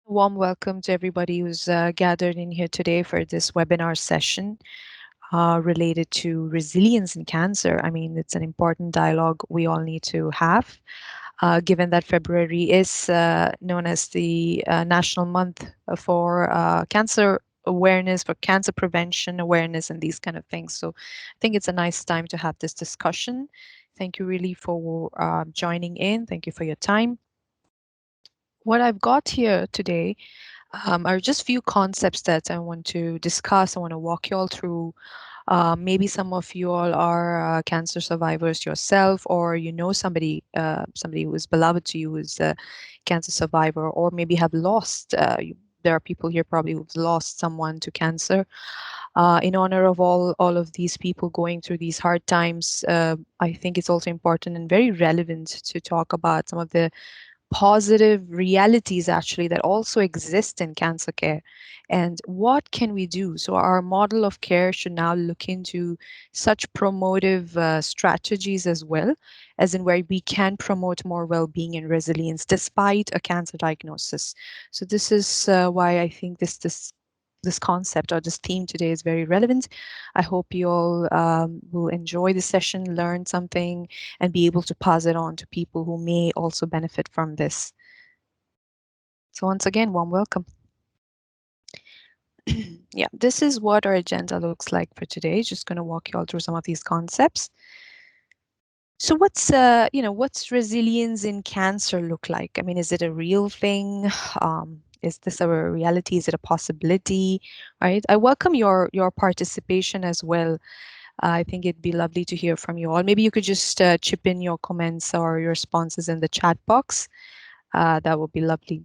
Warm welcome to everybody who's gathered in here today for this webinar session related to resilience in cancer. I mean, it's an important dialogue we all need to have, given that February is known as the National Month for cancer awareness, for cancer prevention awareness, and these kind of things. So I think it's a nice time to have this discussion. Thank you really for joining in. Thank you for your time. What I've got here today are just few concepts that I want to discuss. I want to walk you all through. Maybe some of you all are cancer survivors yourself, or you know somebody who is beloved to you who is a cancer survivor, or maybe have lost. There are people here probably who've lost someone to cancer. In honor of all of these people going through these hard times, I think it's also important and very relevant to talk about some of the positive realities actually that also exist in cancer care, and what can we do. So our model of care should now look into such promotive strategies as well, as in where we can promote more well-being and resilience despite a cancer diagnosis. So this is why I think this concept or this theme today is very relevant. I hope you all will enjoy the session, learn something, and be able to pass it on to people who may also benefit from this. So once again, warm welcome. Yeah, this is what our agenda looks like for today. Just going to walk you all through some of these concepts. So what's resilience in cancer look like? I mean, is it a real thing? Is this a reality? Is it a possibility? Right? I welcome your participation as well. I think it'd be lovely to hear from you all. Maybe you could just chip in your comments or your responses in the chat box. That would be lovely.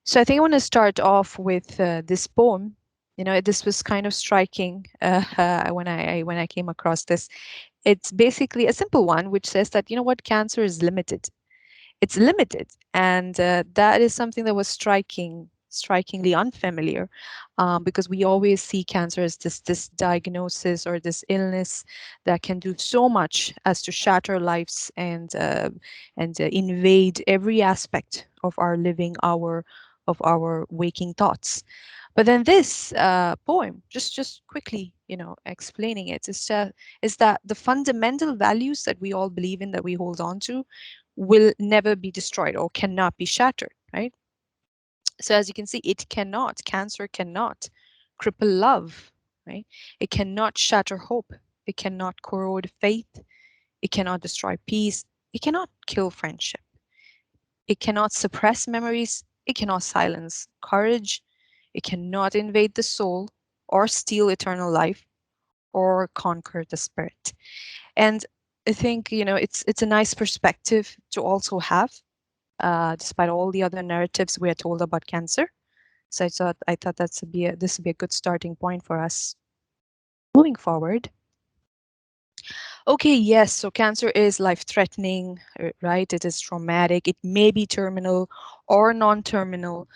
So I think I want to start off with this poem. You know, this was kind of striking when I came across this. It's basically a simple one, which says that, you know what, cancer is limited. It's limited, and that is something that was strikingly unfamiliar, because we always see cancer as this diagnosis or this illness that can do so much as to shatter lives and invade every aspect of our living hour, of our waking thoughts. But then this poem, just quickly, explaining it, is that the fundamental values that we all believe in, that we hold on to, will never be destroyed or cannot be shattered, right? So as you can see, cancer cannot cripple love, right? It cannot shatter hope. It cannot corrode faith. It cannot destroy peace. It cannot kill friendship. It cannot suppress memories. It cannot silence courage. It cannot invade the soul or steal eternal life or conquer the spirit. And I think, it's a nice perspective to also have, despite all the other narratives we are told about cancer. So I thought this would be a good starting point for us moving forward. Okay, yes, so cancer is life-threatening, right? It is traumatic. It may be terminal or non-terminal.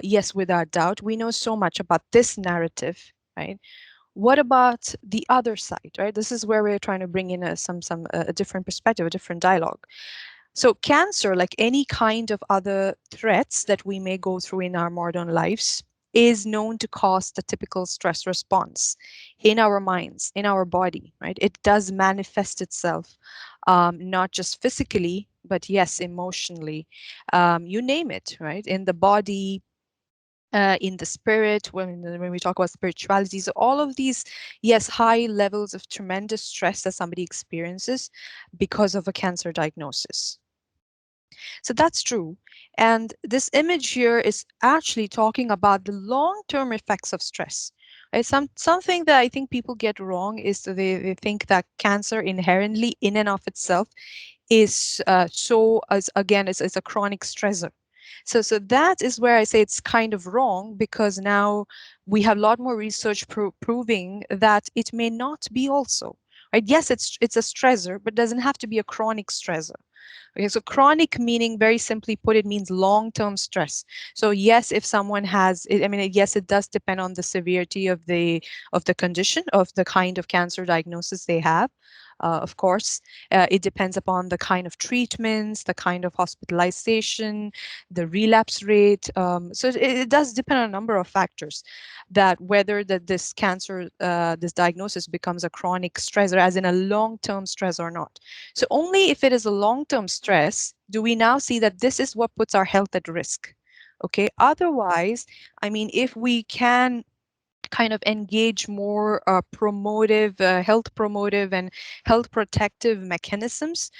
Yes, without doubt, we know so much about this narrative, right? What about the other side, right? This is where we're trying to bring in a different perspective, a different dialogue. So cancer, like any kind of other threats that we may go through in our modern lives, is known to cause the typical stress response in our minds, in our body, right? It does manifest itself, not just physically, but yes, emotionally. You name it, right? In the body, in the spirit, when we talk about spirituality. So all of these, yes, high levels of tremendous stress that somebody experiences because of a cancer diagnosis. So that's true. And this image here is actually talking about the long-term effects of stress. Right? Something that I think people get wrong is that they think that cancer inherently in and of itself is is a chronic stressor. So that is where I say it's kind of wrong, because now we have a lot more research proving that it may not be also. Right? Yes, it's a stressor, but doesn't have to be a chronic stressor. Okay, so chronic meaning, very simply put, it means long-term stress. So yes, if someone has, I mean, yes, it does depend on the severity of the condition, of the kind of cancer diagnosis they have. Of course, it depends upon the kind of treatments, the kind of hospitalization, the relapse rate. So it does depend on a number of factors, that whether that this cancer, this diagnosis becomes a chronic stressor, as in a long-term stress or not. So only if it is a long-term stress do we now see that this is what puts our health at risk. Okay. Otherwise, I mean, if we can kind of engage more promotive, health promotive and health protective mechanisms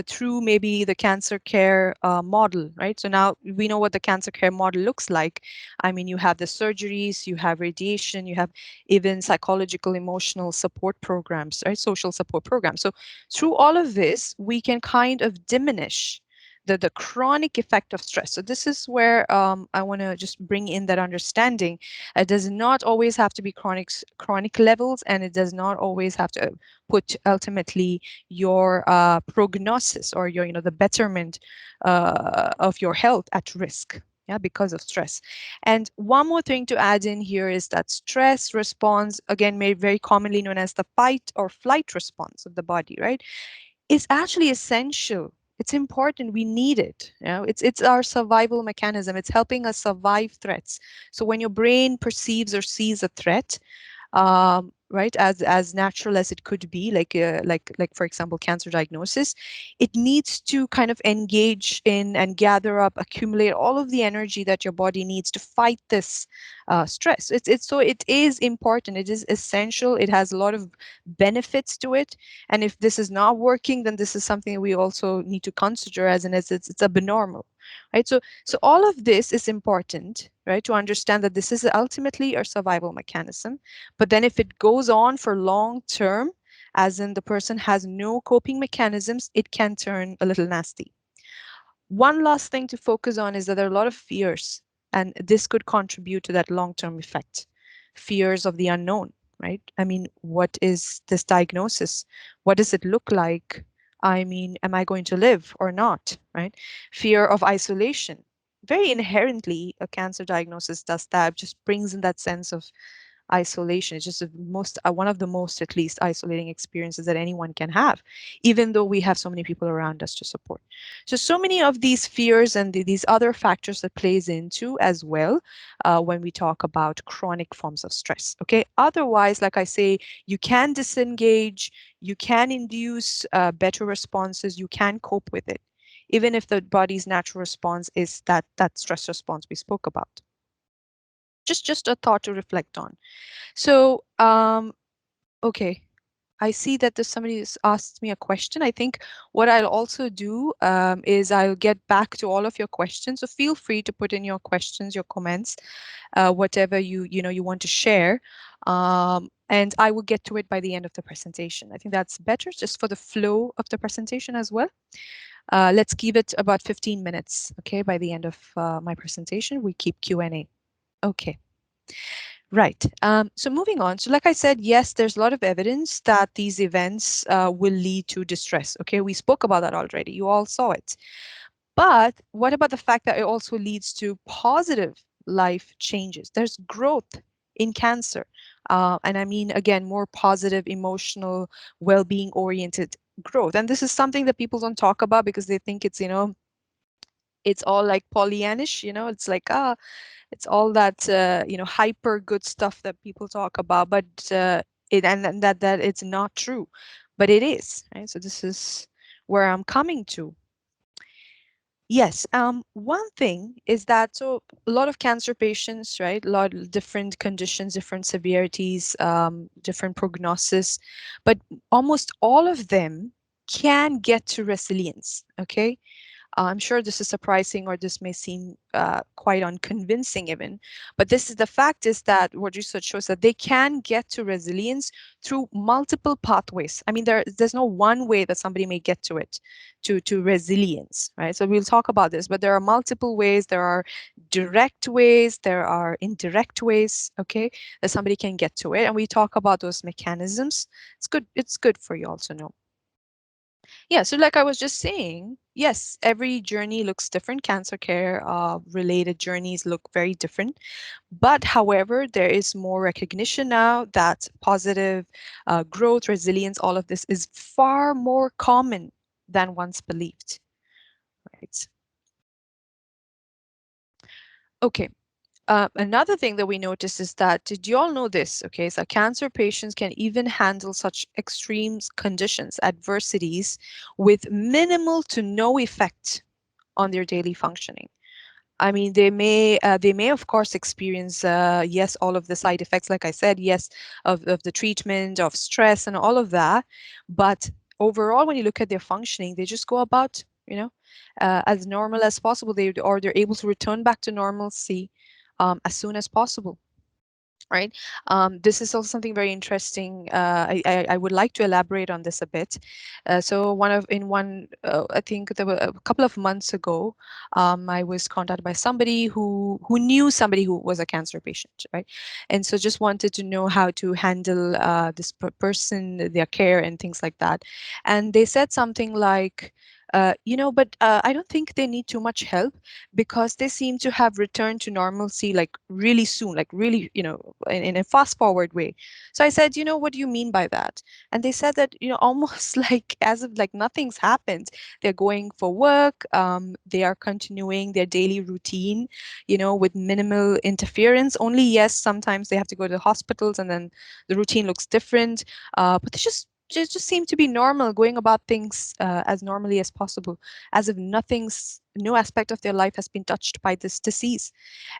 through maybe the cancer care model, right? So now we know what the cancer care model looks like. I mean, you have the surgeries, you have radiation, you have even psychological, emotional support programs, right? Social support programs. So through all of this, we can kind of diminish the chronic effect of stress. So this is where I want to just bring in that understanding. It does not always have to be chronic levels, and it does not always have to put ultimately your prognosis or your, the betterment of your health at risk. Yeah, because of stress. And one more thing to add in here is that stress response, again, made very commonly known as the fight or flight response of the body, right, is actually essential. It's important. We need it. It's our survival mechanism. It's helping us survive threats. So when your brain perceives or sees a threat, right, as natural as it could be, like for example, cancer diagnosis, it needs to kind of engage in and gather up, accumulate all of the energy that your body needs to fight this stress. It's so it is important. It is essential. It has a lot of benefits to it. And if this is not working, then this is something we also need to consider as it's abnormal, right? So all of this is important, right, to understand that this is ultimately our survival mechanism. But then if it goes on for long term, as in the person has no coping mechanisms, it can turn a little nasty. One last thing to focus on is that there are a lot of fears, and this could contribute to that long-term effect. Fears of the unknown, right? I mean, what is this diagnosis? What does it look like? I mean, am I going to live or not, right? Fear of isolation. Very inherently, a cancer diagnosis does that, just brings in that sense of isolation. It's just one of the most, at least, isolating experiences that anyone can have, even though we have so many people around us to support. So many of these fears and these other factors that plays into as well when we talk about chronic forms of stress. Okay. Otherwise, like I say, you can disengage, you can induce better responses, you can cope with it, even if the body's natural response is that stress response we spoke about. Just a thought to reflect on. So, okay, I see that there's somebody who's asked me a question. I think what I'll also do is I'll get back to all of your questions. So feel free to put in your questions, your comments, whatever you want to share. And I will get to it by the end of the presentation. I think that's better, just for the flow of the presentation as well. Let's give it about 15 minutes, okay? By the end of my presentation, we keep Q&A. Okay. Right. So moving on. So like I said, yes, there's a lot of evidence that these events will lead to distress. Okay, we spoke about that already. You all saw it. But what about the fact that it also leads to positive life changes? There's growth in cancer. And I mean, again, more positive, emotional, well-being oriented growth. And this is something that people don't talk about because they think it's, it's all like Pollyannish, it's like, it's all that hyper good stuff that people talk about, but and that it's not true, but it is, right? So this is where I'm coming to. Yes, one thing is that, so a lot of cancer patients, right, a lot of different conditions, different severities, different prognosis, but almost all of them can get to resilience. Okay. I'm sure this is surprising, or this may seem quite unconvincing even, but the fact is that what research shows that they can get to resilience through multiple pathways. I mean, there's no one way that somebody may get to it, to resilience, right? So we'll talk about this, but there are multiple ways. There are direct ways, there are indirect ways, okay, that somebody can get to it. And we talk about those mechanisms. It's good for you all to know. Yeah, so like I was just saying, Yes, every journey looks different. Cancer care related journeys look very different. But however, there is more recognition now that positive growth, resilience, all of this is far more common than once believed, right? Okay. Another thing that we noticed is that, did you all know this? Okay, so cancer patients can even handle such extreme conditions, adversities, with minimal to no effect on their daily functioning. I mean, they may of course experience, yes, all of the side effects, like I said, yes, of the treatment, of stress and all of that. But overall, when you look at their functioning, they just go about, as normal as possible. They're able to return back to normalcy as soon as possible, right? This is also something very interesting. I would like to elaborate on this a bit. So I think there were a couple of months ago, I was contacted by somebody who knew somebody who was a cancer patient, right? And so just wanted to know how to handle this person, their care and things like that. And they said something like, but I don't think they need too much help because they seem to have returned to normalcy like really soon, like really, in a fast forward way. So I said, what do you mean by that? And they said that, almost like as if like nothing's happened. They're going for work, they are continuing their daily routine, with minimal interference. Only, yes, sometimes they have to go to the hospitals and then the routine looks different. But they just seem to be normal, going about things as normally as possible, as if no aspect of their life has been touched by this disease.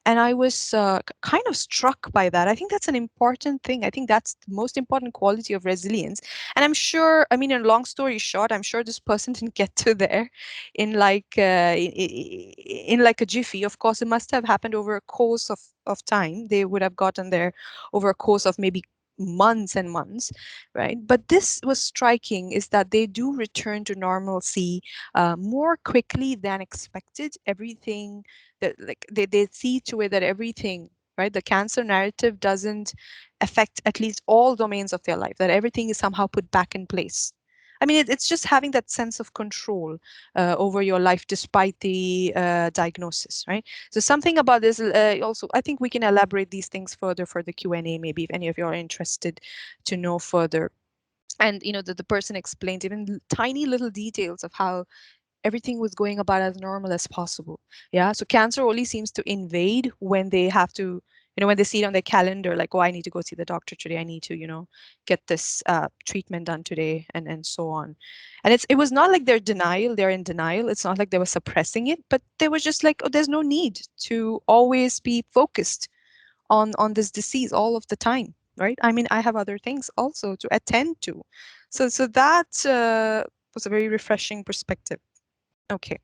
And I was kind of struck by that. I think that's an important thing. I think that's the most important quality of resilience. And I'm sure, I mean, in long story short, I'm sure this person didn't get to there in in like a jiffy. Of course, it must have happened over a course of time. They would have gotten there over a course of maybe months and months, right? But this was striking, is that they do return to normalcy more quickly than expected. Everything that, like, they see to it that everything, right, the cancer narrative doesn't affect at least all domains of their life, that everything is somehow put back in place. I mean, it's just having that sense of control over your life despite the diagnosis, right? So something about this also, I think we can elaborate these things further for the Q&A, maybe if any of you are interested to know further. And the person explained even tiny little details of how everything was going about as normal as possible. Yeah. So cancer only seems to invade when they have to, when they see it on their calendar, like, oh, I need to go see the doctor today. I need to, get this treatment done today, and so on. And it was not like they're in denial. It's not like they were suppressing it, but they were just like, oh, there's no need to always be focused on this disease all of the time, right? I mean, I have other things also to attend to. So that was a very refreshing perspective. Okay.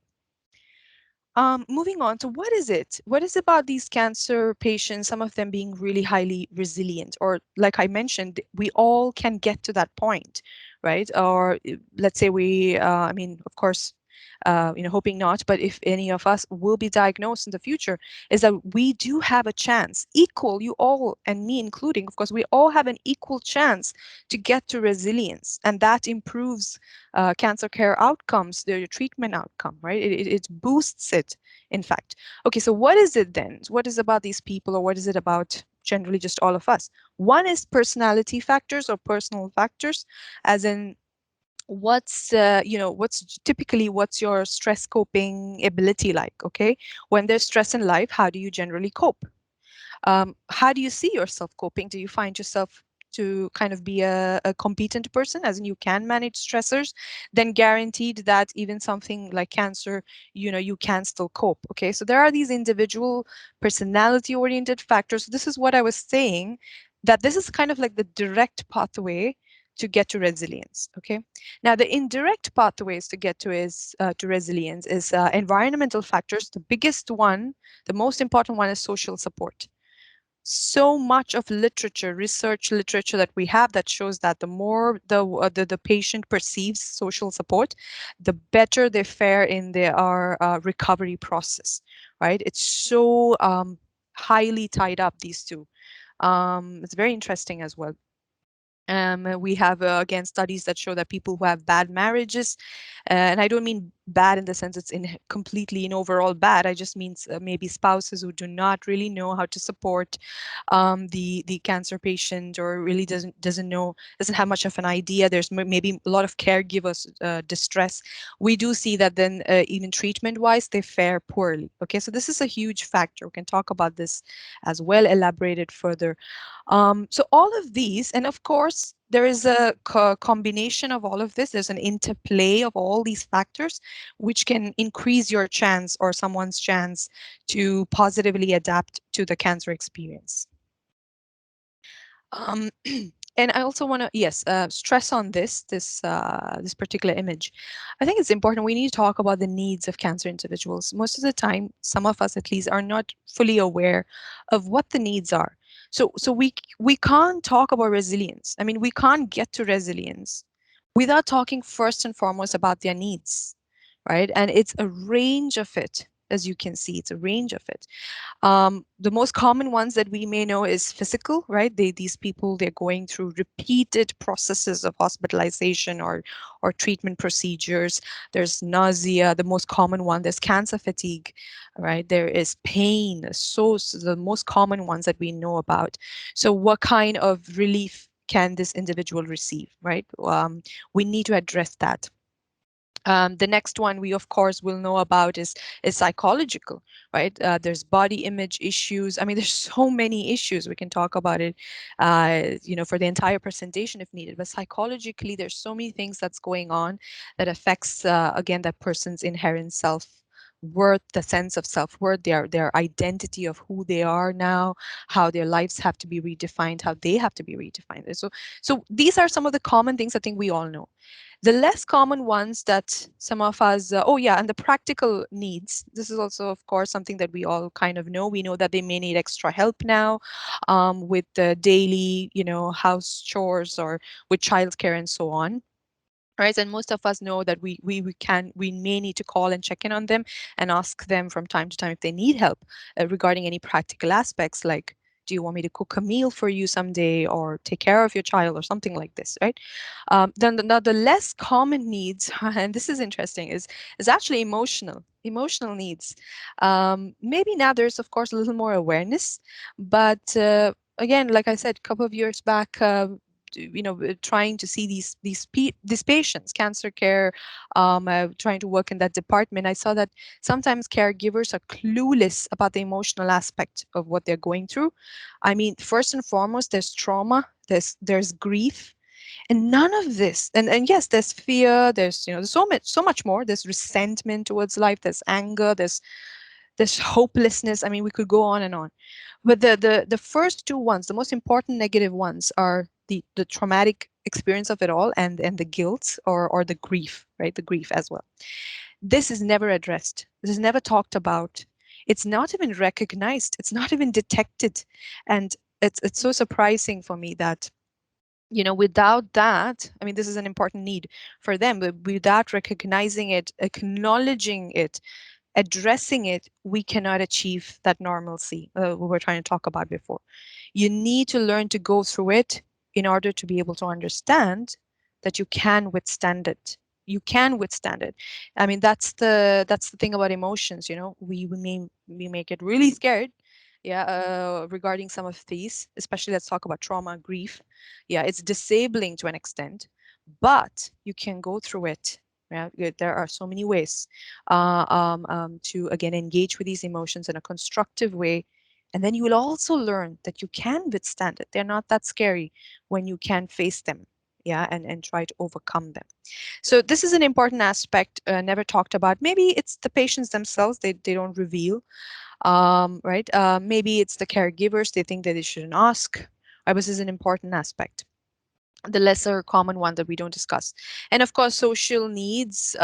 Moving on to, what is it? What is about these cancer patients, some of them being really highly resilient, or like I mentioned, we all can get to that point, right? Or let's say I mean, of course, hoping not, but if any of us will be diagnosed in the future, is that we do have a chance, equal, you all and me including, of course, we all have an equal chance to get to resilience, and that improves cancer care outcomes, their treatment outcome, right? It boosts it, in fact. Okay, so what is it then? What is about these people, or what is it about generally just all of us? One is personality factors or personal factors, as in what's your stress coping ability like, okay? When there's stress in life, how do you generally cope? How do you see yourself coping? Do you find yourself to kind of be a competent person, as in you can manage stressors? Then guaranteed that even something like cancer, you can still cope. Okay, so there are these individual personality oriented factors. This is what I was saying, that this is kind of like the direct pathway to get to resilience. Okay, now the indirect pathways to get to resilience is environmental factors. The biggest one, the most important one, is social support. So much of research literature that we have, that shows that the more the patient perceives social support, the better they fare in their recovery process, right? It's so highly tied up, these two. It's very interesting as well. We have again studies that show that people who have bad marriages, and I don't mean bad in the sense it's in completely in overall bad. I just mean maybe spouses who do not really know how to support the cancer patient, or really doesn't know, doesn't have much of an idea. There's maybe a lot of caregivers distress. We do see that then even treatment wise they fare poorly. Okay, so this is a huge factor. We can talk about this as well, elaborated further. So all of these, and of course, there is a combination of all of this. There's an interplay of all these factors, which can increase your chance or someone's chance to positively adapt to the cancer experience. Um, and I also want to, yes, stress on this particular image. I think it's important. We need to talk about the needs of cancer individuals. Most of the time, some of us at least are not fully aware of what the needs are. So we can't talk about resilience. I mean, we can't get to resilience without talking first and foremost about their needs, right? And it's a range of it, as you can see, it's a range of it. The most common ones that we may know is physical, right? These people, they're going through repeated processes of hospitalization or treatment procedures. There's nausea, the most common one. There's cancer fatigue, right? There is pain. So the most common ones that we know about. So what kind of relief can this individual receive, right? We need to address that. The next one we of course will know about is psychological, right? There's body image issues. I mean, there's so many issues. We can talk about it, for the entire presentation if needed. But psychologically, there's so many things that's going on that affects again that person's inherent self worth, the sense of self-worth, their identity of who they are now, how their lives have to be redefined, how they have to be redefined. So these are some of the common things I think we all know. The less common ones that some of us, oh yeah, and the practical needs. This is also, of course, something that we all kind of know. We know that they may need extra help now with the daily, house chores or with childcare and so on. Right, and most of us know that we may need to call and check in on them and ask them from time to time if they need help regarding any practical aspects, like, do you want me to cook a meal for you someday or take care of your child or something like this, right? Then the less common needs, and this is interesting, is actually emotional needs. Maybe now there's of course a little more awareness, but again, like I said, a couple of years back, trying to see these patients, cancer care, trying to work in that department, I saw that sometimes caregivers are clueless about the emotional aspect of what they're going through. I mean, first and foremost, there's trauma, there's grief, and none of this, and yes, there's fear, there's there's so much more. There's resentment towards life, there's anger, there's hopelessness. I mean, we could go on and on. But the first two ones, the most important negative ones, are the traumatic experience of it all, and the guilt, or the grief, right? The grief as well. This is never addressed. This is never talked about. It's not even recognized. It's not even detected. And it's so surprising for me that without that, I mean, this is an important need for them, but without recognizing it, acknowledging it, addressing it, we cannot achieve that normalcy we were trying to talk about before. You need to learn to go through it in order to be able to understand that you can withstand it. You can withstand it. I mean, that's the thing about emotions. We may get really scared, yeah, regarding some of these, especially let's talk about trauma, grief. Yeah, it's disabling to an extent, but you can go through it. Yeah, there are so many ways to again engage with these emotions in a constructive way. And then you will also learn that you can withstand it. They're not that scary when you can face them, yeah, and try to overcome them. So this is an important aspect never talked about. Maybe it's the patients themselves, they don't reveal, right? Maybe it's the caregivers, they think that they shouldn't ask. Right? This is an important aspect, the lesser common one that we don't discuss. And of course, social needs,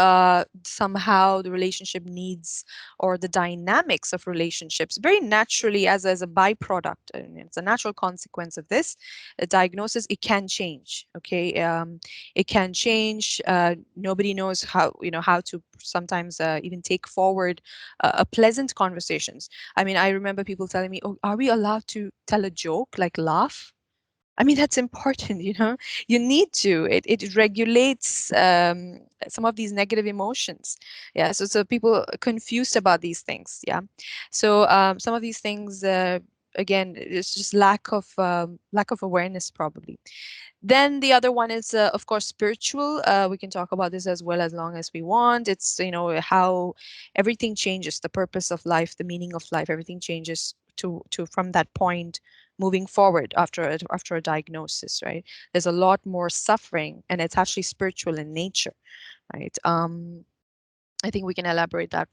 somehow the relationship needs or the dynamics of relationships very naturally, as a byproduct, and it's a natural consequence of this a diagnosis, it can change. Okay, it can change. Nobody knows how to sometimes even take forward a pleasant conversations. I mean, I remember people telling me, oh, are we allowed to tell a joke, like laugh? I mean, that's important, You need to. It regulates some of these negative emotions. Yeah. So people are confused about these things. Yeah. So some of these things, again, it's just lack of awareness, probably. Then the other one is, of course, spiritual. We can talk about this as well as long as we want. It's, how everything changes, the purpose of life, the meaning of life, everything changes to from that point moving forward after a diagnosis, right? There's a lot more suffering, and it's actually spiritual in nature, right? I think we can elaborate that,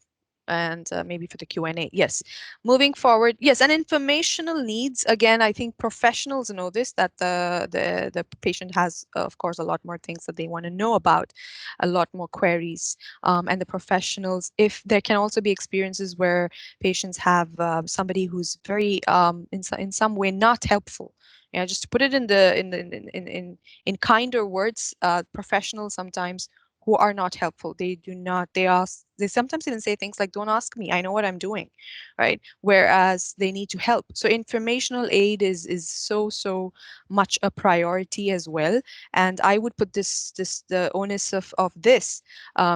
and maybe for the Q&A. Yes. Moving forward, yes, and informational needs. Again, I think professionals know this, that the patient has, of course, a lot more things that they want to know about, a lot more queries. And the professionals, if there can also be experiences where patients have somebody who's very, in some way, not helpful. Yeah, just to put it in kinder words, professionals sometimes who are not helpful. They do not, they sometimes even say things like, don't ask me, I know what I'm doing, right? Whereas they need to help. So informational aid is so much a priority as well. And I would put the onus of this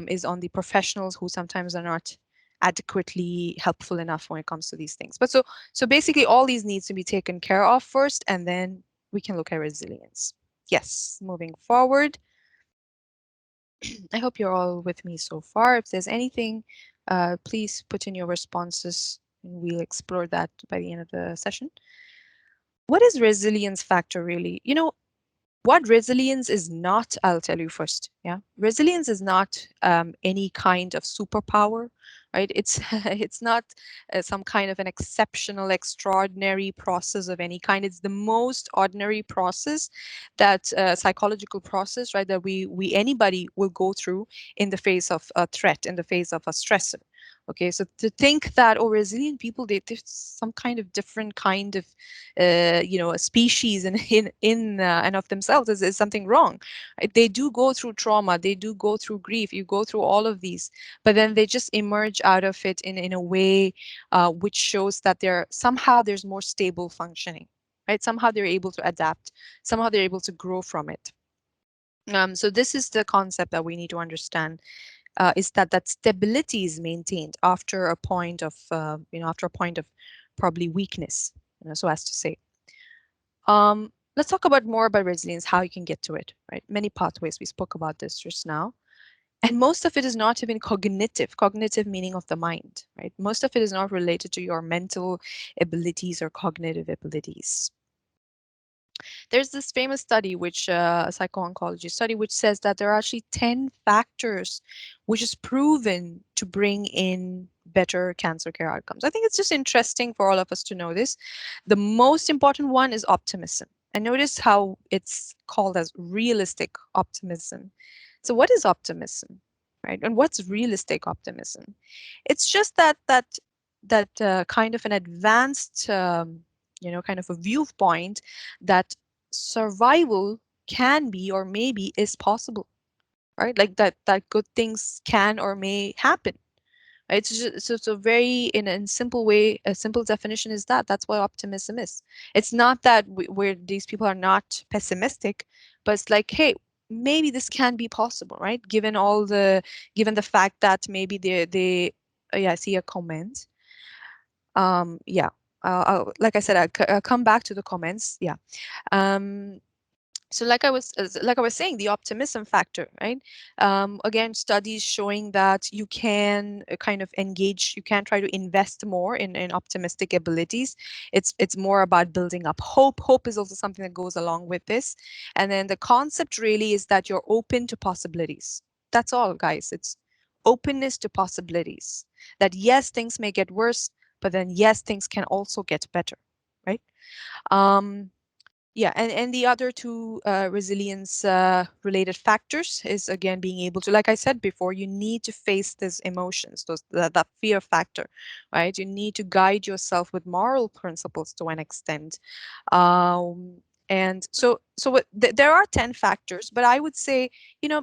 is on the professionals who sometimes are not adequately helpful enough when it comes to these things. But so basically all these needs to be taken care of first, and then we can look at resilience. Yes, moving forward. I hope you're all with me so far. If there's anything, please put in your responses, and we'll explore that by the end of the session. What is resilience factor really? What resilience is not, I'll tell you first. Yeah, resilience is not any kind of superpower, right? It's it's not some kind of an exceptional, extraordinary process of any kind. It's the most ordinary process, that psychological process, right? That we anybody will go through in the face of a threat, in the face of a stressor. Okay, so to think that, oh, resilient people, they're some kind of different kind of a species in and of themselves is something wrong. Right? They do go through trauma, they do go through grief, you go through all of these, but then they just emerge out of it in a way which shows that somehow there's more stable functioning, right? Somehow they're able to adapt, somehow they're able to grow from it. So this is the concept that we need to understand, is that stability is maintained after a point of probably weakness, so as to say. Let's talk about more about resilience, how you can get to it, right? Many pathways, we spoke about this just now. And most of it is not even cognitive meaning of the mind, right? Most of it is not related to your mental abilities or cognitive abilities. There's this famous study, which a psycho-oncology study, which says that there are actually 10 factors which is proven to bring in better cancer care outcomes. I think it's just interesting for all of us to know this. The most important one is optimism. And notice how it's called as realistic optimism. So what is optimism, right? And what's realistic optimism? It's just that kind of an advanced, kind of a viewpoint that survival can be or maybe is possible, right? Like that good things can or may happen, right? So very in simple way, a simple definition is that's what optimism is. It's not that where these people are not pessimistic, but it's like, hey, maybe this can be possible, right? Given the fact that maybe yeah, I see a comment. Yeah, like I said, I'll come back to the comments. Yeah. um so like I was saying, the optimism factor, right? Again, studies showing that you can kind of engage, you can try to invest more in optimistic abilities. It's more about building up hope is also something that goes along with this. And then the concept really is that you're open to possibilities. That's all, guys. It's openness to possibilities, that yes, things may get worse, but then yes, things can also get better, right? um yeah, and the other two resilience related factors is, again, being able to, like I said before, you need to face these emotions, that fear factor, right? You need to guide yourself with moral principles to an extent. And there are 10 factors, but I would say,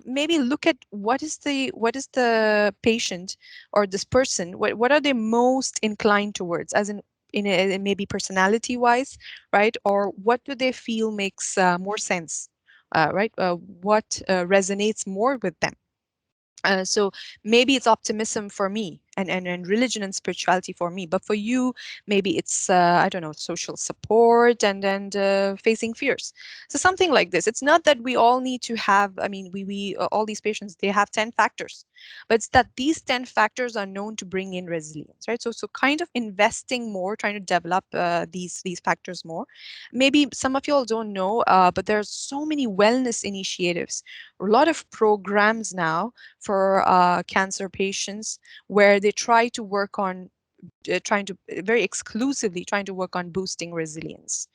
maybe look at what is the patient or this person, what are they most inclined towards, as in maybe personality wise, right? Or what do they feel makes more sense, right? What resonates more with them. So maybe it's optimism for me, and religion and spirituality for me, but for you maybe it's I don't know, social support and facing fears. So something like this. It's not that we all need to have, I mean, we all these patients, they have 10 factors, but it's that these 10 factors are known to bring in resilience, right? So kind of investing more, trying to develop these factors more. Maybe some of you all don't know, but there's so many wellness initiatives, a lot of programs now for cancer patients where they try to work on trying to very exclusively trying to work on boosting resilience,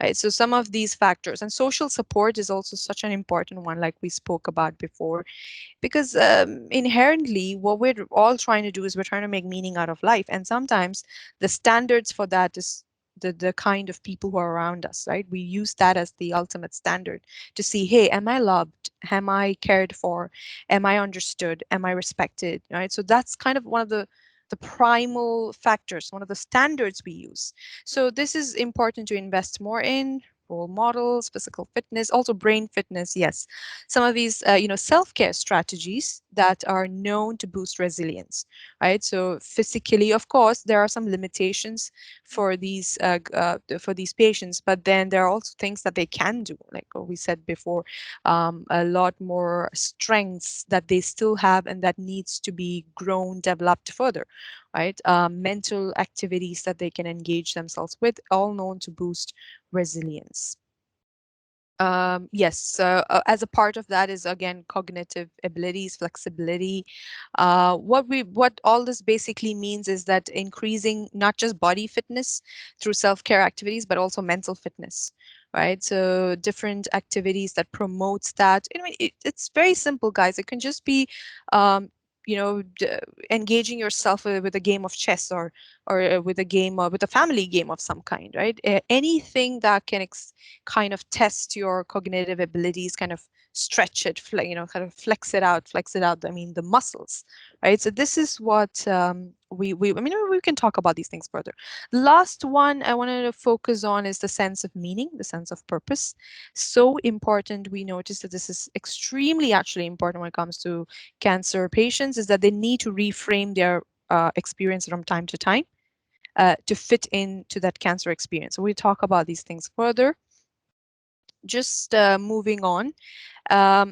right? So some of these factors, and social support is also such an important one, like we spoke about before, because inherently what we're all trying to do is we're trying to make meaning out of life, and sometimes the standards for that is the kind of people who are around us, right? We use that as the ultimate standard to see, hey, am I loved, am I cared for, am I understood, am I respected, right? So that's kind of one of the primal factors, one of the standards we use. So this is important to invest more in. Role models, physical fitness, also brain fitness, yes. Some of these self-care strategies that are known to boost resilience, right? So physically, of course, there are some limitations for these patients, but then there are also things that they can do, like what we said before, a lot more strengths that they still have and that needs to be grown, developed further, right? Mental activities that they can engage themselves with, all known to boost resilience. Yes, so as a part of that is again cognitive abilities, flexibility. What all this basically means is that increasing not just body fitness through self-care activities, but also mental fitness, right? So different activities that promotes that. I mean, it's very simple, guys. It can just be, um, you know, engaging yourself with a game of chess, or with a game, or with a family game of some kind, right? Anything that can kind of test your cognitive abilities, kind of stretch it, kind of flex it out. I mean, the muscles, right? So this is what I mean, we can talk about these things further. The last one I wanted to focus on is the sense of meaning, the sense of purpose. So important. We notice that this is extremely actually important when it comes to cancer patients, is that they need to reframe their experience from time to time to fit into that cancer experience. So we talk about these things further. Just moving on.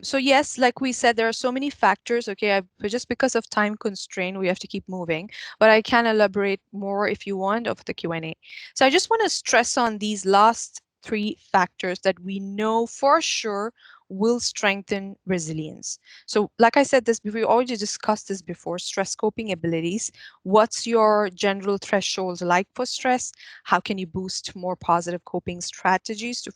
So yes, like we said, there are so many factors. Okay, but just because of time constraint, we have to keep moving. But I can elaborate more if you want of the Q&A. So I just want to stress on these last three factors that we know for sure will strengthen resilience. So like I said this before, we already discussed this before, stress coping abilities. What's your general threshold like for stress? How can you boost more positive coping strategies to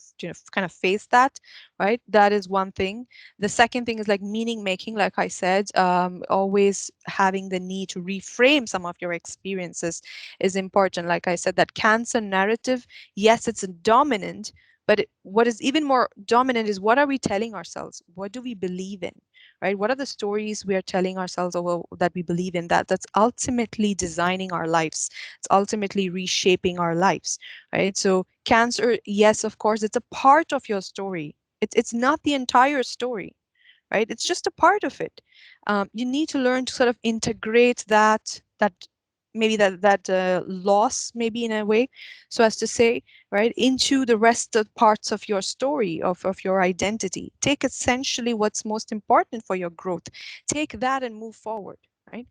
kind of face that, right? That is one thing. The second thing is like meaning making, like I said, always having the need to reframe some of your experiences is important. Like I said, that cancer narrative, yes, it's a dominant, but what is even more dominant is what are we telling ourselves? What do we believe in, right? What are the stories we are telling ourselves over that we believe in? That's ultimately designing our lives. It's ultimately reshaping our lives, right? So cancer, yes, of course, it's a part of your story. It's not the entire story, right? It's just a part of it. You need to learn to sort of integrate that maybe that loss, maybe in a way, so as to say, right, into the rest of parts of your story, of your identity. Take essentially what's most important for your growth. Take that and move forward, right?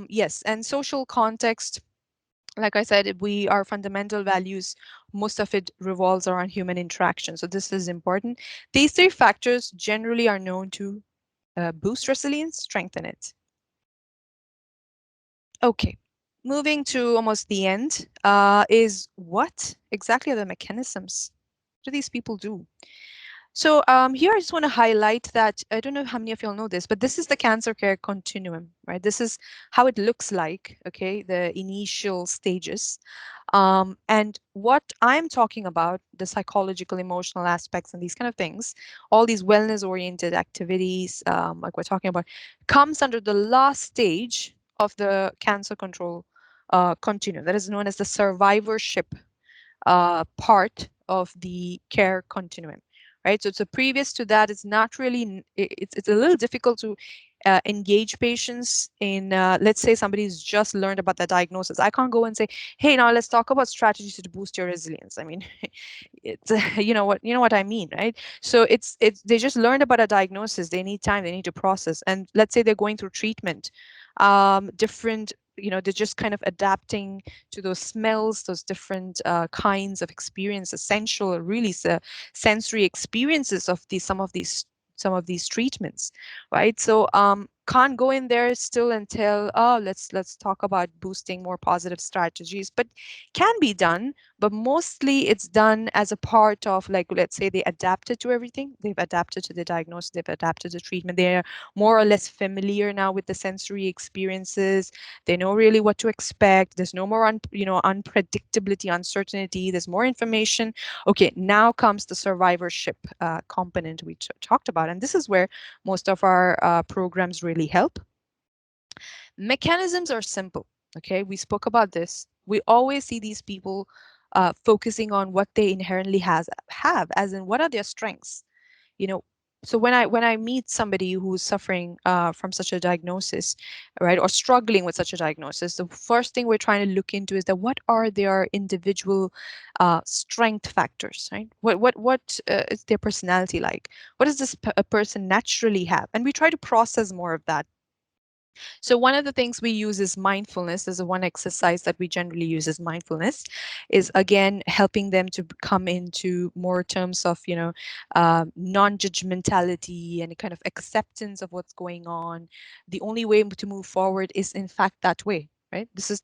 Yes, and social context, like I said, we our fundamental values, most of it revolves around human interaction. So this is important. These three factors generally are known to boost resilience, strengthen it. Okay, moving to almost the end, is what exactly are the mechanisms? What do these people do? So here I just want to highlight that I don't know how many of y'all know this, but this is the cancer care continuum, right? This is how it looks like, okay, the initial stages. And what I'm talking about, the psychological, emotional aspects and these kind of things, all these wellness-oriented activities, like we're talking about, comes under the last stage of the cancer control continuum that is known as the survivorship part of the care continuum, right? So previous to that, it's not really, it's a little difficult to engage patients in, let's say somebody's just learned about the diagnosis. I can't go and say, hey, now let's talk about strategies to boost your resilience. I mean, it's you know what I mean, right? So it's they just learned about a diagnosis. They need time. They need to process. And let's say they're going through treatment, different. They're just kind of adapting to those smells, those different kinds of experience, essential, really sensory experiences of some of these treatments, right? So can't go in there still and tell, oh, let's talk about boosting more positive strategies, but can be done. But mostly it's done as a part of, like, let's say they adapted to everything. They've adapted to the diagnosis. They've adapted to treatment. They're more or less familiar now with the sensory experiences. They know really what to expect. There's no more unpredictability, uncertainty. There's more information. Okay, now comes the survivorship component we talked about, and this is where most of our programs really help. Mechanisms are simple. Okay, we spoke about this. We always see these people focusing on what they inherently have, as in what are their strengths. you know so when I meet somebody who's suffering from such a diagnosis, right, or struggling with such a diagnosis, the first thing we're trying to look into is that what are their individual strength factors, right? What is their personality like? What does a person naturally have? And we try to process more of that. So one of the things we use is mindfulness. There's a one exercise that we generally use is mindfulness, is again helping them to come into more terms of non-judgmentality and a kind of acceptance of what's going on. The only way to move forward is in fact that way. Right. This is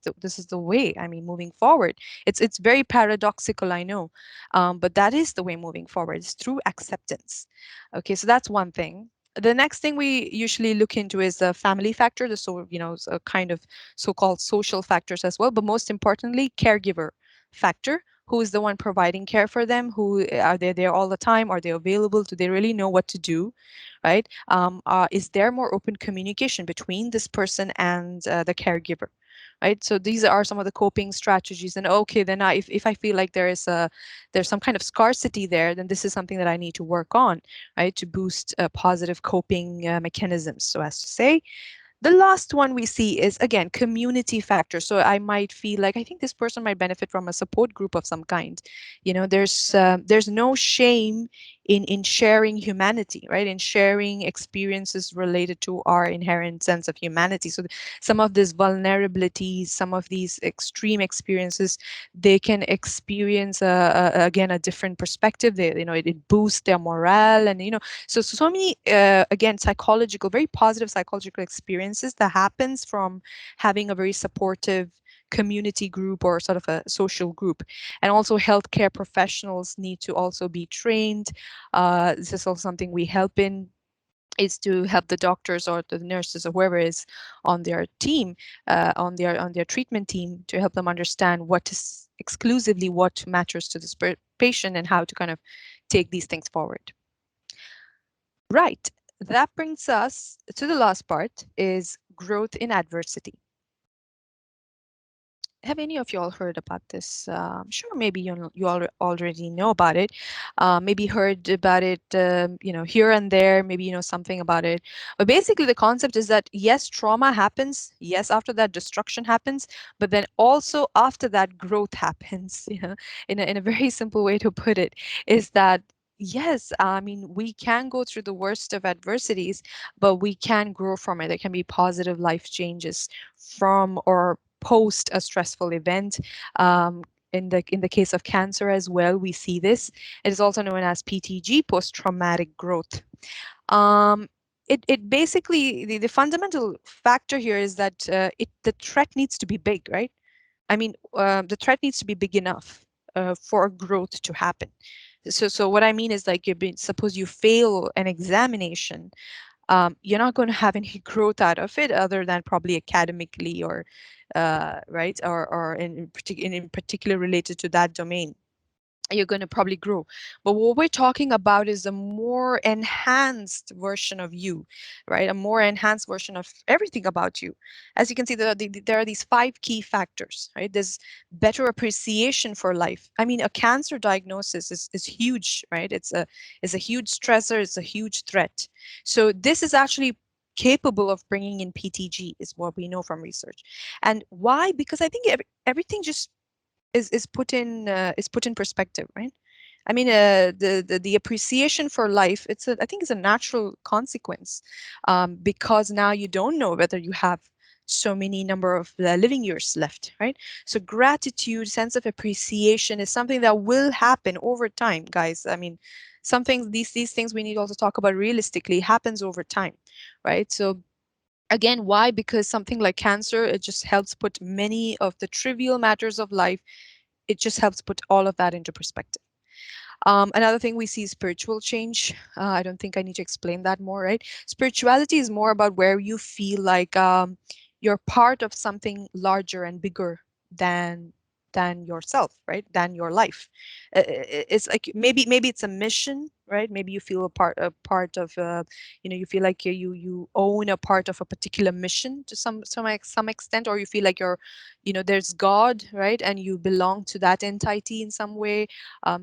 the way. I mean, moving forward. It's very paradoxical, I know, but that is the way moving forward. It's through acceptance. Okay, so that's one thing. The next thing we usually look into is the family factor, the a kind of so-called social factors as well, but most importantly, caregiver factor. Who is the one providing care for them? Who are they there all the time? Are they available? Do they really know what to do? Right? Is there more open communication between this person and the caregiver? Right. So these are some of the coping strategies. And okay, then if I feel like there's some kind of scarcity there, then this is something that I need to work on, right, to boost positive coping mechanisms, so as to say. The last one we see is, again, community factor. So I might feel like I think this person might benefit from a support group of some kind. There's no shame in sharing humanity, right? In sharing experiences related to our inherent sense of humanity. So some of these vulnerabilities, some of these extreme experiences, they can experience again a different perspective. It boosts their morale, and so many again psychological, very positive psychological experiences that happens from having a very supportive community group or sort of a social group. And also healthcare professionals need to also be trained. This is also something we help in, is to help the doctors or the nurses or whoever is on their team, on their treatment team, to help them understand what is exclusively what matters to this patient and how to kind of take these things forward. Right. That brings us to the last part, is growth in adversity. Have any of y'all heard about this? Sure, maybe you all already know about it. Maybe heard about it, here and there. Maybe you know something about it. But basically, the concept is that yes, trauma happens. Yes, after that, destruction happens. But then also after that, growth happens. In a very simple way to put it, is that yes, I mean, we can go through the worst of adversities, but we can grow from it. There can be positive life changes from or post a stressful event. In the case of cancer as well, we see this. It is also known as PTG, post-traumatic growth. It basically, the fundamental factor here is that the threat needs to be big, right? I mean, the threat needs to be big enough for growth to happen. So what I mean is, like, suppose you fail an examination, you're not going to have any growth out of it other than probably academically, or right, or in particular related to that domain. you're going to probably grow. But what we're talking about is a more enhanced version of you, right? A more enhanced version of everything about you. As you can see, there are these five key factors, right? There's better appreciation for life. I mean, a cancer diagnosis is huge, right? It's a huge stressor, it's a huge threat. So this is actually capable of bringing in PTG, is what we know from research. And why? Because I think everything just is put in perspective, right? I mean, the appreciation for life, I think it's a natural consequence, because now you don't know whether you have so many number of living years left, right? So gratitude, sense of appreciation is something that will happen over time, guys. I mean, some things, these things we need to also talk about realistically happens over time, right? So again, why? Because something like cancer, it just helps put many of the trivial matters of life, it just helps put all of that into perspective. Another thing we see is spiritual change. I don't think I need to explain that more, right? Spirituality is more about where you feel like you're part of something larger and bigger than than yourself, right? Than your life. It's like maybe it's a mission, right? Maybe you feel a part of you feel like you own a part of a particular mission to some extent, or you feel like there's God, right? And you belong to that entity in some way,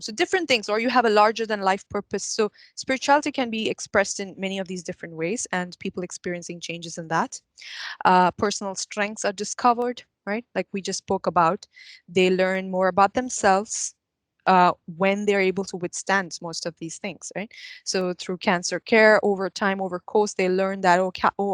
so different things, or you have a larger than life purpose. So spirituality can be expressed in many of these different ways, and people experiencing changes in that. Personal strengths are discovered, right? Like we just spoke about. They learn more about themselves when they're able to withstand most of these things, right? So through cancer care, over time, over course, they learn that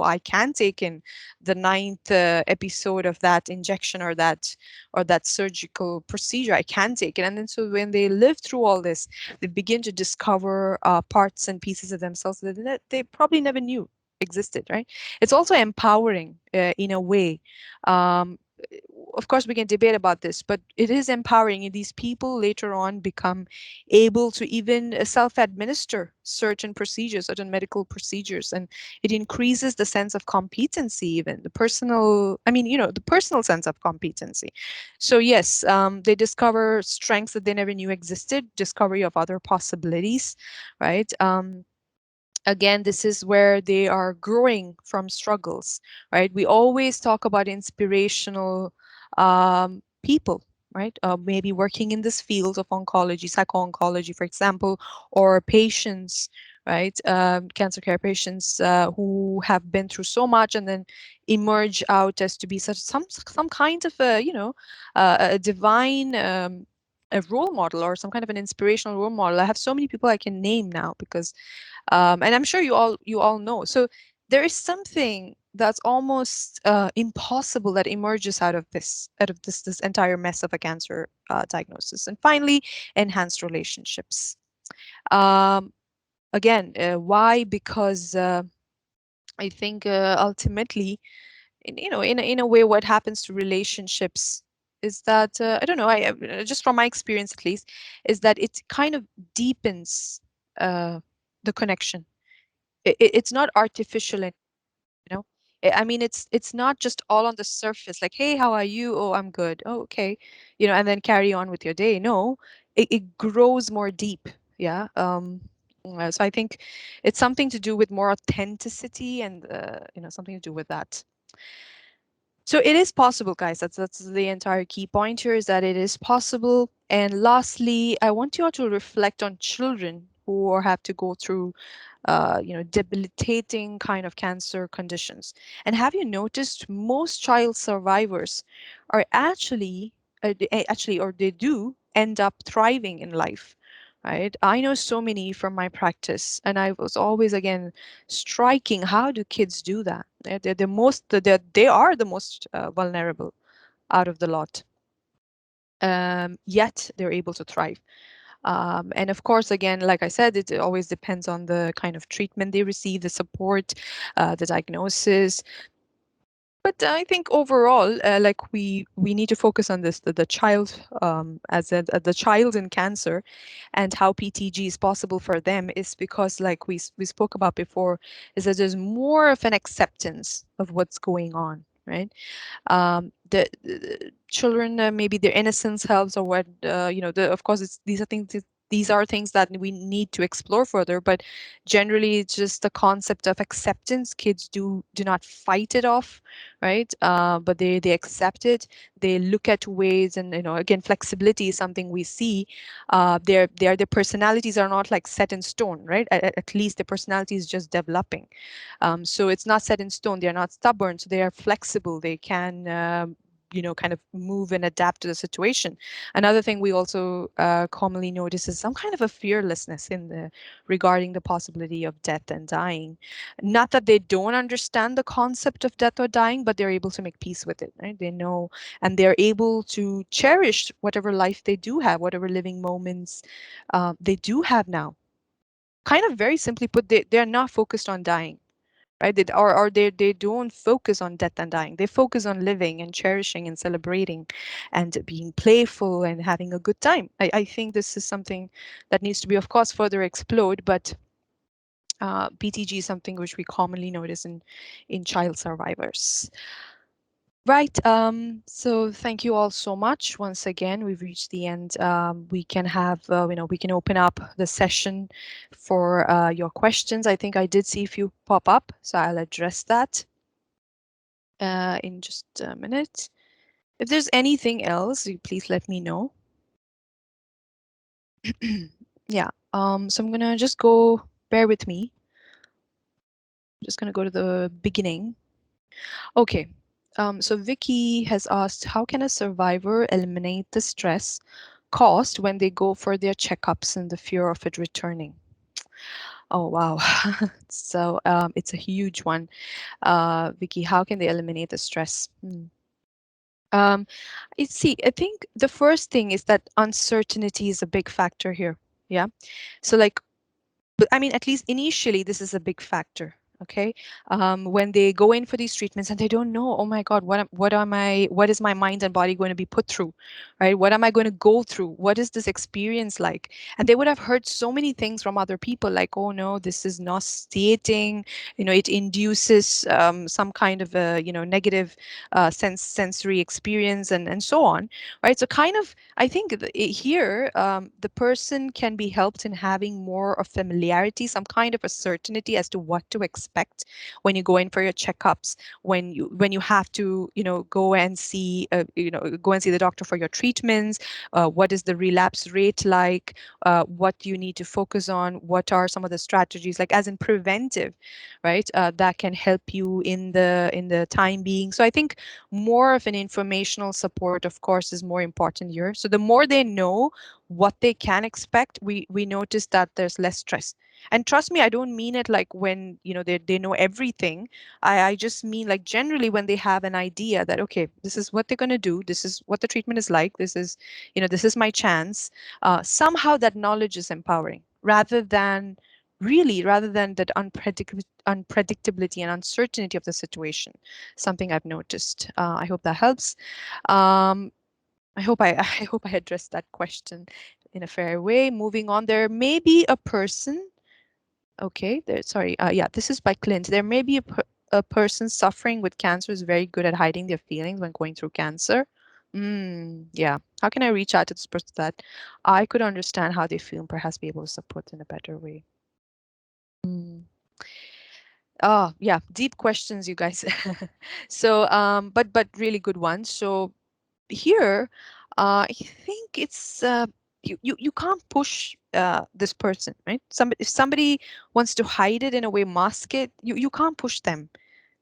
I can take in the ninth episode of that injection or that surgical procedure. I can take it, and then so when they live through all this, they begin to discover parts and pieces of themselves that they probably never knew existed, right? It's also empowering in a way. Um, of course we can debate about this, but it is empowering. These people later on become able to even self-administer certain procedures, certain medical procedures, and it increases the sense of competency, even the personal, I mean, the personal sense of competency. So yes, they discover strengths that they never knew existed, discovery of other possibilities, right? Again, this is where they are growing from struggles, right? We always talk about inspirational people, right? Maybe working in this field of oncology, psycho-oncology, for example, or patients, right? Cancer care patients who have been through so much and then emerge out as to be some kind of a divine a role model, or some kind of an inspirational role model. I have so many people I can name now, because and I'm sure you all know. So there is something that's almost impossible that emerges out of this entire mess of a cancer diagnosis. And finally, enhanced relationships. Um, Again, why? Because I think ultimately, in a way, what happens to relationships is that I don't know. Just from my experience at least, is that it kind of deepens the connection. It's not artificial, you know. I mean, it's not just all on the surface, like, hey, how are you? Oh, I'm good. Oh, okay. And then carry on with your day. No, it grows more deep. Yeah. So I think it's something to do with more authenticity, and something to do with that. So it is possible, guys. That's the entire key point here, is that it is possible. And lastly, I want you all to reflect on children who have to go through debilitating kind of cancer conditions. And have you noticed most child survivors are actually, or they do end up thriving in life, right? I know so many from my practice, and I was always, again, striking. How do kids do that? They're the most, they are the most vulnerable out of the lot. Yet they're able to thrive. And of course, again, like I said, it always depends on the kind of treatment they receive, the support, the diagnosis. But I think overall, like we need to focus on this, the child, the child in cancer, and how PTG is possible for them, is because, like we spoke about before, is that there's more of an acceptance of what's going on. right? The children, maybe their innocence helps, or what, of course these are things that we need to explore further, but generally it's just the concept of acceptance. Kids do not fight it off, right? But they accept it. They look at ways, and again, flexibility is something we see. Their personalities are not like set in stone, right? At least the personality is just developing. So it's not set in stone. They're not stubborn, so they are flexible. They can, kind of move and adapt to the situation. Another thing we also commonly notice is some kind of a fearlessness in the regarding the possibility of death and dying. Not that they don't understand the concept of death or dying, but they're able to make peace with it, right? They know, and they're able to cherish whatever life they do have, whatever living moments they do have now. Kind of very simply put, they're not focused on dying, right? They don't focus on death and dying. They focus on living and cherishing and celebrating and being playful and having a good time. I think this is something that needs to be, of course, further explored, but BTG is something which we commonly notice in child survivors. Right. So thank you all so much. Once again, we've reached the end. We can have, we can open up the session for your questions. I think I did see a few pop up, so I'll address that in just a minute. If there's anything else, you please let me know. Yeah. So I'm gonna just go, bear with me. I'm just gonna go to the beginning. Okay. So Vicky has asked, how can a survivor eliminate the stress caused when they go for their checkups and the fear of it returning? Oh, wow. So it's a huge one. Vicky, how can they eliminate the stress? Um, see, I think the first thing is that uncertainty is a big factor here. Yeah. So like, but I mean, at least initially, this is a big factor. Okay. When they go in for these treatments and they don't know, oh my God, what is my mind and body going to be put through, right? What am I going to go through? What is this experience like? And they would have heard so many things from other people, like, oh no, this is nauseating. It induces some kind of a, negative sensory experience, and so on, right? So kind of, I think here, the person can be helped in having more of familiarity, some kind of a certainty as to what to expect when you go in for your checkups, when you have to, go and see the doctor for your treatments. What is the relapse rate like? What do you need to focus on? What are some of the strategies, like as in preventive, right? That can help you in the time being. So I think more of an informational support, of course, is more important here. So the more they know what they can expect, we notice that there's less stress. And trust me, I don't mean it like when, they know everything. I just mean like generally when they have an idea that, okay, this is what they're going to do. This is what the treatment is like. This is my chance. Somehow that knowledge is empowering rather than that unpredictability and uncertainty of the situation. Something I've noticed. I hope that helps. Um, I hope I I hope I addressed that question in a fair way. Moving on, there may be a person. Okay, there. Sorry. Yeah, this is by Clint. There may be a person suffering with cancer is very good at hiding their feelings when going through cancer. Yeah. How can I reach out to this person that I could understand how they feel and perhaps be able to support in a better way? Mm. Oh, yeah, deep questions, you guys. So, but really good ones. So here, I think it's you can't push this person, right? If somebody wants to hide it in a way, mask it, you can't push them.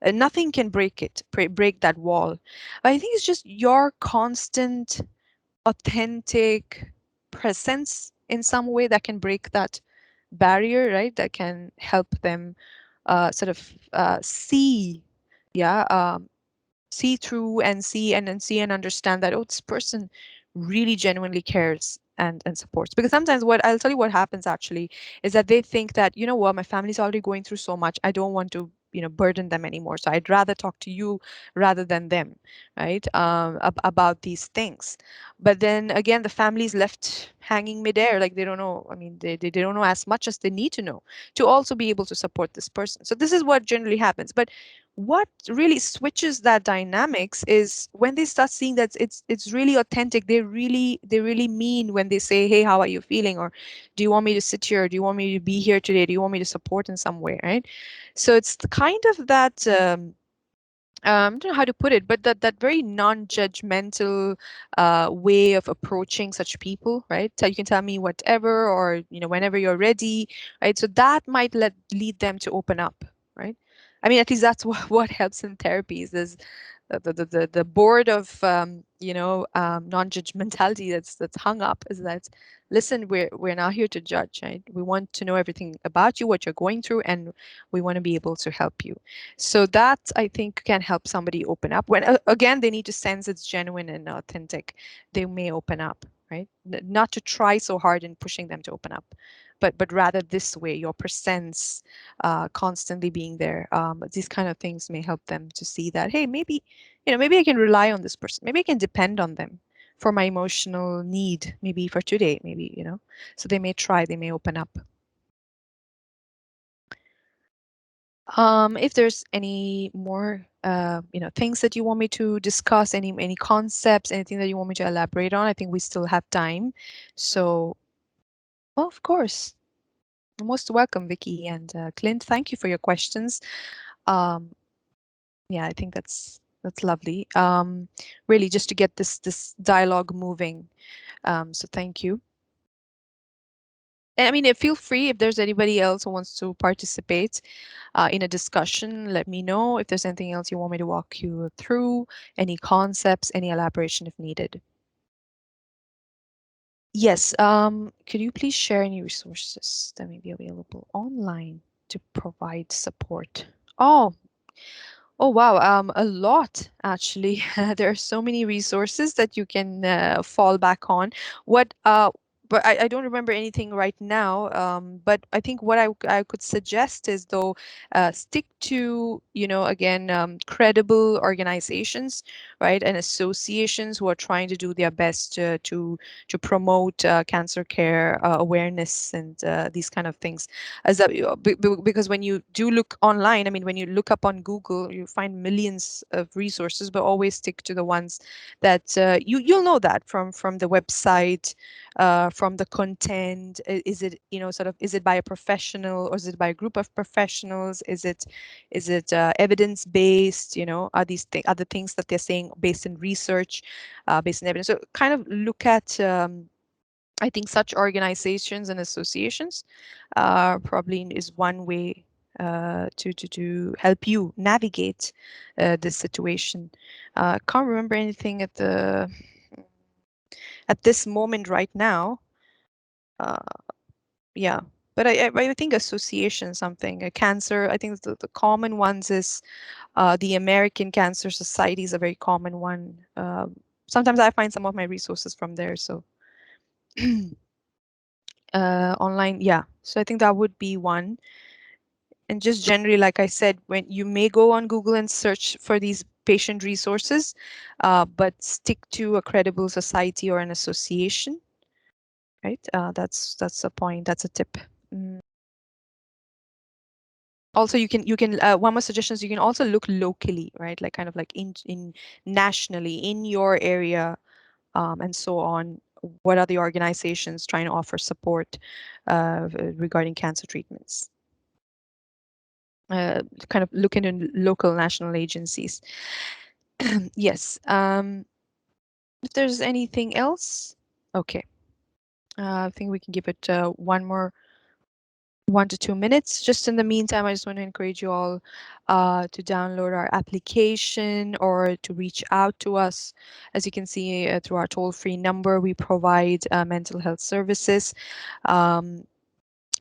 Nothing can break it, break that wall. I think it's just your constant, authentic presence in some way that can break that barrier, right? That can help them sort of see, yeah, see through and see and understand that, oh, this person really genuinely cares and supports. Because sometimes what I'll tell you what happens actually is that they think that, you know what, my family's already going through so much, I don't want to, burden them anymore, so I'd rather talk to you rather than them, right? About these things. But then again, the family's left hanging midair, like they don't know. I mean, they don't know as much as they need to know to also be able to support this person. So this is what generally happens. But what really switches that dynamics is when they start seeing that it's really authentic. They really mean when they say, hey, how are you feeling, or do you want me to sit here, do you want me to be here today, do you want me to support in some way, right? So it's the kind of that I don't know how to put it, but that very non-judgmental way of approaching such people, right? So you can tell me whatever, or whenever you're ready, right? So that might lead them to open up, right? I mean, at least that's what helps in therapies. Is the board of non-judgmentality that's hung up, is that, listen, we're not here to judge, right? We want to know everything about you, what you're going through, and we want to be able to help you. So that, I think, can help somebody open up. When again, they need to sense it's genuine and authentic. They may open up, right? Not to try so hard in pushing them to open up, but rather this way, your presence, constantly being there. These kind of things may help them to see that, hey, maybe I can rely on this person. Maybe I can depend on them for my emotional need, maybe for today, maybe. So they may try, they may open up. If there's any more, things that you want me to discuss, any concepts, anything that you want me to elaborate on, I think we still have time. So, well, of course, you're most welcome, Vicky and Clint. Thank you for your questions. Um, yeah, I think that's lovely. Really, just to get this dialogue moving. So thank you. And I mean, feel free if there's anybody else who wants to participate in a discussion. Let me know if there's anything else you want me to walk you through, any concepts, any elaboration if needed. Yes, could you please share any resources that may be available online to provide support? Oh, Oh wow, a lot actually. There are so many resources that you can fall back on. What but I don't remember anything right now. But I think what I could suggest is, though, stick to, again, credible organizations, right, and associations who are trying to do their best to promote cancer care awareness and these kind of things. As a, because when you do look online, I mean, when you look up on Google, you find millions of resources, but always stick to the ones that you'll know that from the website, from the content. Is it, sort of, is it by a professional, or is it by a group of professionals? Is it evidence based? Are these other things that they're saying based in research, based in evidence? So kind of look at. I think such organizations and associations probably is one way to help you navigate this situation. Can't remember anything at this moment right now. Uh, yeah, but I think association, something, cancer. I think the common ones is the American Cancer Society is a very common one. Sometimes I find some of my resources from there. So online, yeah. So I think that would be one. And just generally, like I said, when you may go on Google and search for these patient resources, but stick to a credible society or an association, right? That's a point. That's a tip. Mm. Also, you can one more suggestion is you can also look locally, right? Like kind of like in nationally in your area, and so on. What are the organizations trying to offer support regarding cancer treatments? Kind of look into local national agencies. Yes. If there's anything else, okay. I think we can give it 1 to 2 minutes. Just in the meantime, I just want to encourage you all to download our application or to reach out to us. As you can see through our toll-free number, we provide mental health services.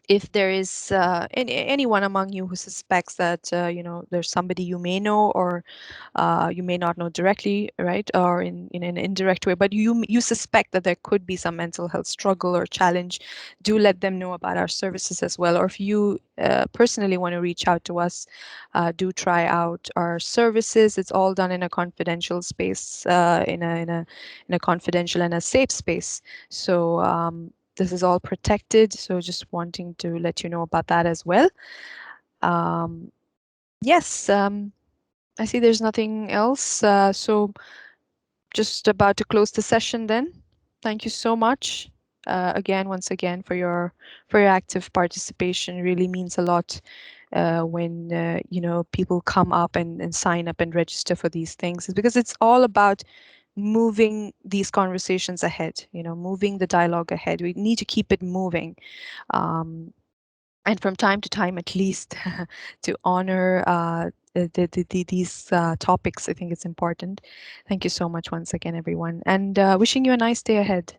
If there is anyone among you who suspects that there's somebody you may know, or you may not know directly, right, or in an indirect way, but you suspect that there could be some mental health struggle or challenge, do let them know about our services as well. Or if you personally want to reach out to us, do try out our services. It's all done in a confidential space, in a confidential and a safe space. So this is all protected. So just wanting to let you know about that as well. Yes. I see there's nothing else. So just about to close the session then. Thank you so much. Again, once again, for your active participation. Really means a lot when people come up and sign up and register for these things. It's because it's all about moving these conversations ahead. Moving the dialogue ahead. We need to keep it moving. Um, and from time to time at least to honor these topics. I think it's important. Thank you so much once again, everyone, and wishing you a nice day ahead.